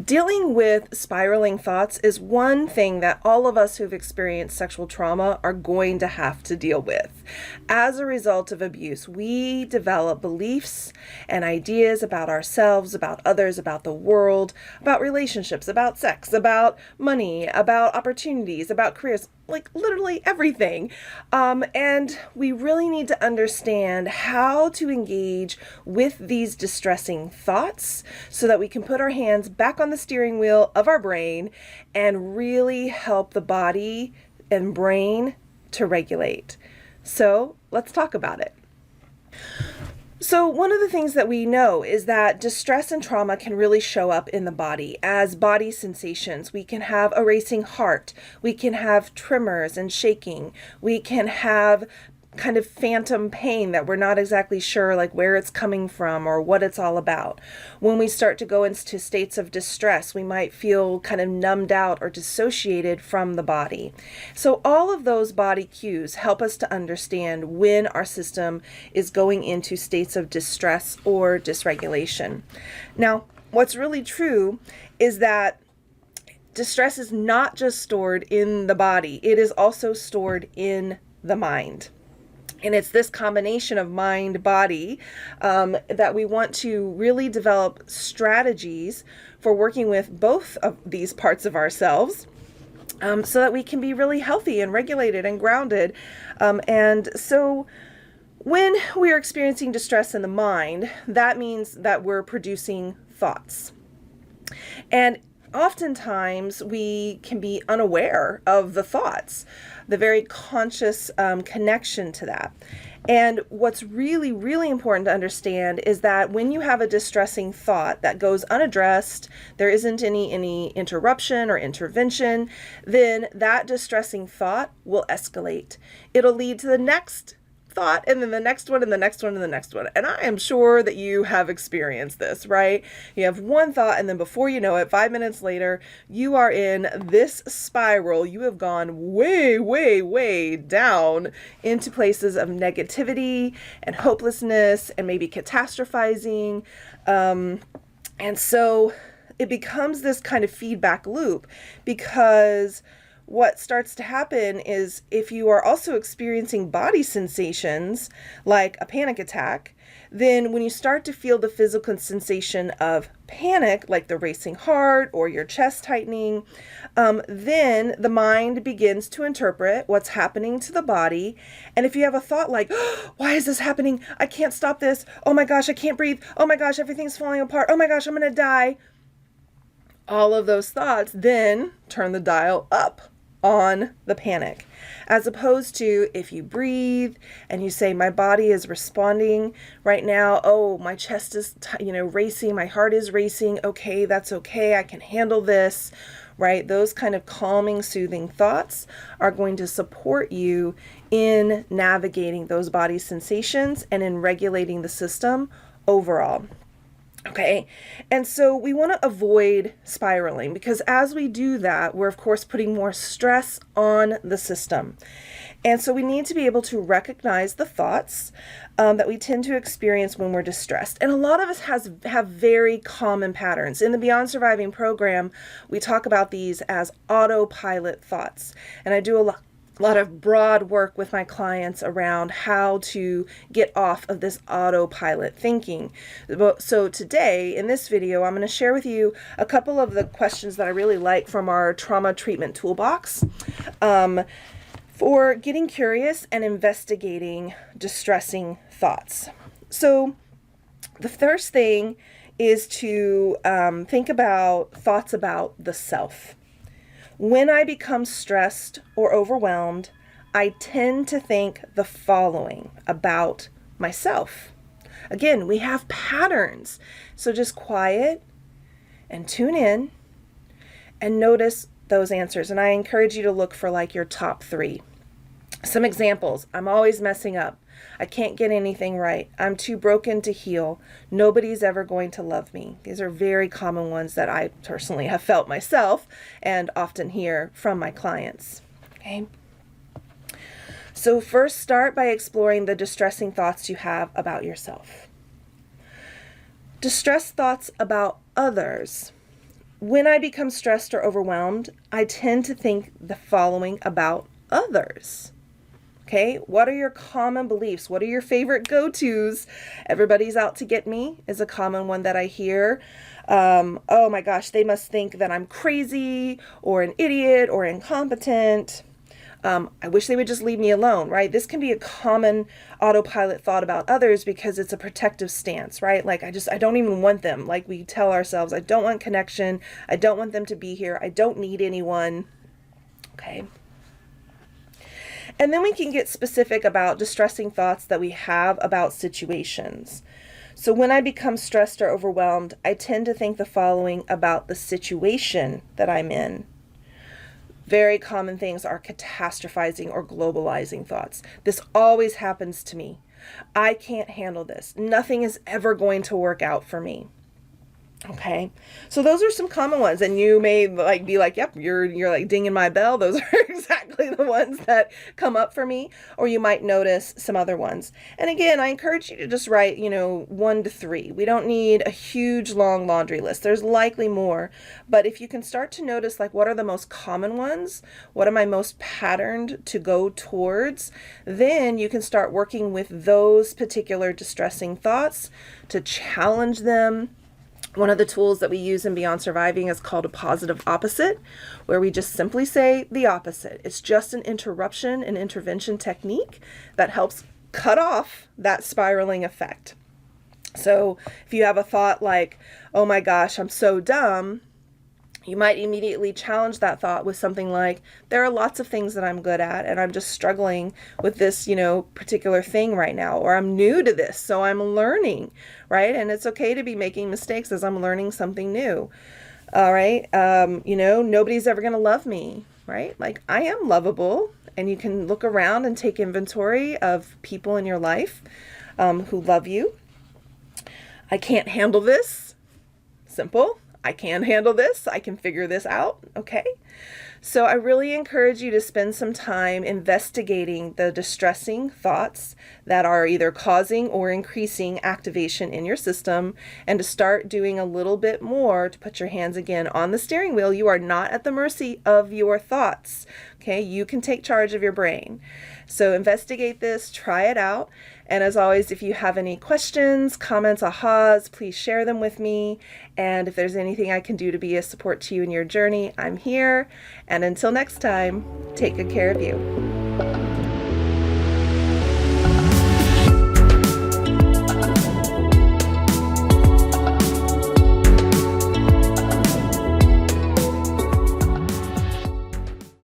Dealing with spiraling thoughts is one thing that all of us who've experienced sexual trauma are going to have to deal with. As a result of abuse, we develop beliefs and ideas about ourselves, about others, about the world, about relationships, about sex, about money, about opportunities, about careers, like literally everything. And we really need to understand how to engage with these distressing thoughts so that we can put our hands back on the steering wheel of our brain and really help the body and brain to regulate. So let's talk about it. So one of the things that we know is that distress and trauma can really show up in the body as body sensations. We can have a racing heart. We can have tremors and shaking. We can have kind of phantom pain that we're not exactly sure like where it's coming from or what it's all about. When we start to go into states of distress, we might feel kind of numbed out or dissociated from the body. So all of those body cues help us to understand when our system is going into states of distress or dysregulation. Now, what's really true is that distress is not just stored in the body, it is also stored in the mind. And it's this combination of mind, body, that we want to really develop strategies for working with both of these parts of ourselves, so that we can be really healthy and regulated and grounded. And so when we are experiencing distress in the mind, that means that we're producing thoughts. And oftentimes we can be unaware of the thoughts, the very conscious connection to that. And what's really, really important to understand is that when you have a distressing thought that goes unaddressed, there isn't any interruption or intervention, then that distressing thought will escalate. It'll lead to the next thought, and then the next one, and the next one, and the next one. And I am sure that you have experienced this, right? You have one thought, and then before you know it, 5 minutes later, you are in this spiral. You have gone way, way, way down into places of negativity and hopelessness and maybe catastrophizing. And so it becomes this kind of feedback loop, because what starts to happen is if you are also experiencing body sensations like a panic attack, then when you start to feel the physical sensation of panic, like the racing heart or your chest tightening, then the mind begins to interpret what's happening to the body. And if you have a thought like, oh, why is this happening? I can't stop this. Oh my gosh, I can't breathe. Oh my gosh, everything's falling apart. Oh my gosh, I'm going to die. All of those thoughts then turn the dial up on the panic, as opposed to if you breathe and you say, my body is responding right now. Oh, my chest is, racing. My heart is racing. Okay, that's okay. I can handle this, right? Those kind of calming, soothing thoughts are going to support you in navigating those body sensations and in regulating the system overall. Okay, and so we want to avoid spiraling, because as we do that, we're of course putting more stress on the system. And so we need to be able to recognize the thoughts that we tend to experience when we're distressed. And a lot of us have very common patterns. In the Beyond Surviving program, we talk about these as autopilot thoughts. And I do a lot of broad work with my clients around how to get off of this autopilot thinking. So today, in this video, I'm going to share with you a couple of the questions that I really like from our trauma treatment toolbox for getting curious and investigating distressing thoughts. So the first thing is to think about thoughts about the self. When I become stressed or overwhelmed, I tend to think the following about myself. Again, we have patterns. So just quiet and tune in and notice those answers. And I encourage you to look for like your top 3. Some examples. I'm always messing up. I can't get anything right. I'm too broken to heal. Nobody's ever going to love me. These are very common ones that I personally have felt myself and often hear from my clients. Okay. So first, start by exploring the distressing thoughts you have about yourself. Distressed thoughts about others When I become stressed or overwhelmed, I tend to think the following about others. Okay, what are your common beliefs? What are your favorite go-tos? Everybody's out to get me is a common one that I hear. Oh my gosh, they must think that I'm crazy or an idiot or incompetent. I wish they would just leave me alone, right? This can be a common autopilot thought about others because it's a protective stance, right? Like, I don't even want them. Like, we tell ourselves, I don't want connection. I don't want them to be here. I don't need anyone. Okay. And then we can get specific about distressing thoughts that we have about situations. So when I become stressed or overwhelmed, I tend to think the following about the situation that I'm in. Very common things are catastrophizing or globalizing thoughts. This always happens to me. I can't handle this. Nothing is ever going to work out for me. Okay, so those are some common ones, and you may be like, yep, you're like dinging my bell. Those are exactly the ones that come up for me. Or you might notice some other ones. And again, I encourage you to just write, 1 to 3. We don't need a huge long laundry list. There's likely more, but if you can start to notice, like, what are the most common ones? What am I most patterned to go towards? Then you can start working with those particular distressing thoughts to challenge them. One of the tools that we use in Beyond Surviving is called a positive opposite, where we just simply say the opposite. It's just an interruption and intervention technique that helps cut off that spiraling effect. So if you have a thought like, oh my gosh, I'm so dumb, you might immediately challenge that thought with something like, there are lots of things that I'm good at, and I'm just struggling with this, particular thing right now, or I'm new to this, so I'm learning, right? And it's okay to be making mistakes as I'm learning something new. All right. Nobody's ever going to love me, right? Like, I am lovable, and you can look around and take inventory of people in your life who love you. I can't handle this. Simple. I can handle this. I can figure this out. Okay. So I really encourage you to spend some time investigating the distressing thoughts that are either causing or increasing activation in your system, and to start doing a little bit more to put your hands again on the steering wheel. You are not at the mercy of your thoughts. Okay. You can take charge of your brain. So investigate this, try it out. And as always, if you have any questions, comments, ahas, please share them with me. And if there's anything I can do to be a support to you in your journey, I'm here. And until next time, take good care of you.